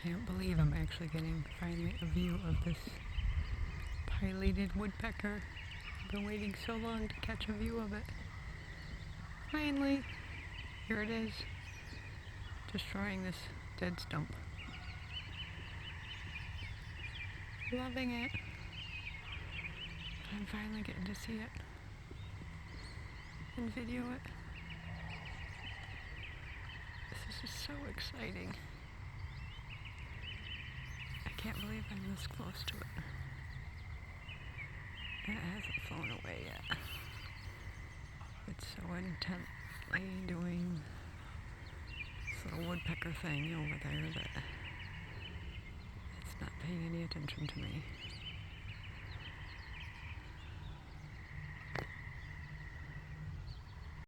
Can't believe I'm actually getting finally a view of this pileated woodpecker. I've been waiting so long to catch a view of it. Finally, here it is, destroying this dead stump. Loving it. I'm finally getting to see it and video it. This is so exciting. I can't believe I'm this close to it. And it hasn't flown away yet. It's so intently doing this little woodpecker thing over there that it's not paying any attention to me.